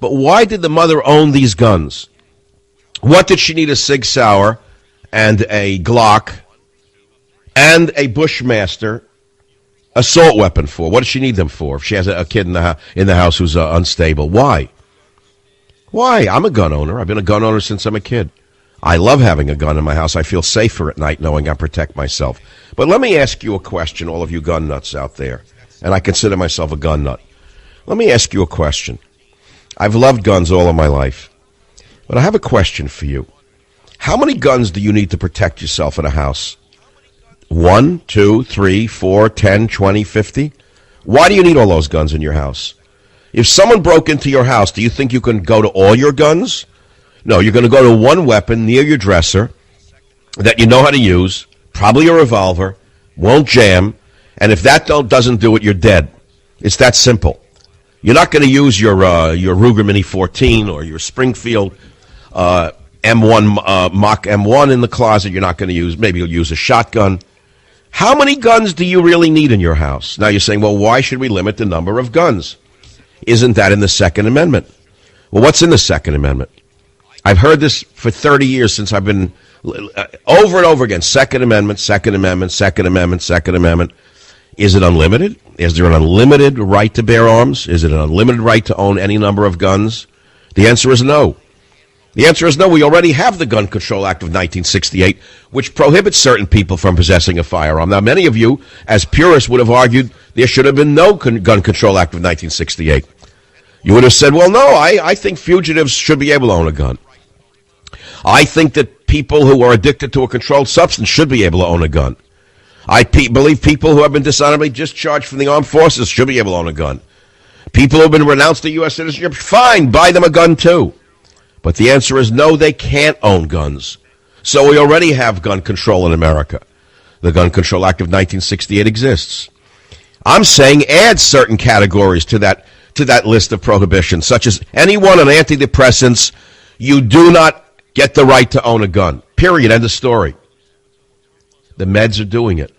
But why did the mother own these guns? What did she need a Sig Sauer and a Glock and a Bushmaster assault weapon for? What does she need them for if she has a kid in the house who's unstable? Why? Why? I'm a gun owner. I've been a gun owner since I'm a kid. I love having a gun in my house. I feel safer at night knowing I protect myself. But let me ask you a question, all of you gun nuts out there, and I consider myself a gun nut. Let me ask you a question. I've loved guns all of my life, but I have a question for you. How many guns do you need to protect yourself in a house? 1, 2, 3, 4, 10, 20, 50? Why do you need all those guns in your house? If someone broke into your house, do you think you can go to all your guns? No, you're going to go to one weapon near your dresser that you know how to use, probably a revolver, won't jam, and if that doesn't do it, you're dead. It's that simple. You're not going to use your Ruger Mini 14 or your Springfield M1 Mach M1 in the closet. You're not going to use. Maybe you'll use a shotgun. How many guns do you really need in your house? Now you're saying, well, why should we limit the number of guns? Isn't that in the Second Amendment? Well, what's in the Second Amendment? I've heard this for 30 years since I've been over and over again. Second Amendment, Second Amendment, Second Amendment, Second Amendment. Is it unlimited? Is there an unlimited right to bear arms? Is it an unlimited right to own any number of guns? The answer is no. The answer is no. We already have the Gun Control Act of 1968, which prohibits certain people from possessing a firearm. Now, many of you, as purists, would have argued there should have been no Gun Control Act of 1968. You would have said, well, no, I think fugitives should be able to own a gun. I think that people who are addicted to a controlled substance should be able to own a gun. I believe people who have been dishonorably discharged from the armed forces should be able to own a gun. People who have been renounced to U.S. citizenship, fine, buy them a gun too. But the answer is no, they can't own guns. So we already have gun control in America. The Gun Control Act of 1968 exists. I'm saying add certain categories to that list of prohibitions, such as anyone on antidepressants. You do not get the right to own a gun. Period. End of story. The meds are doing it.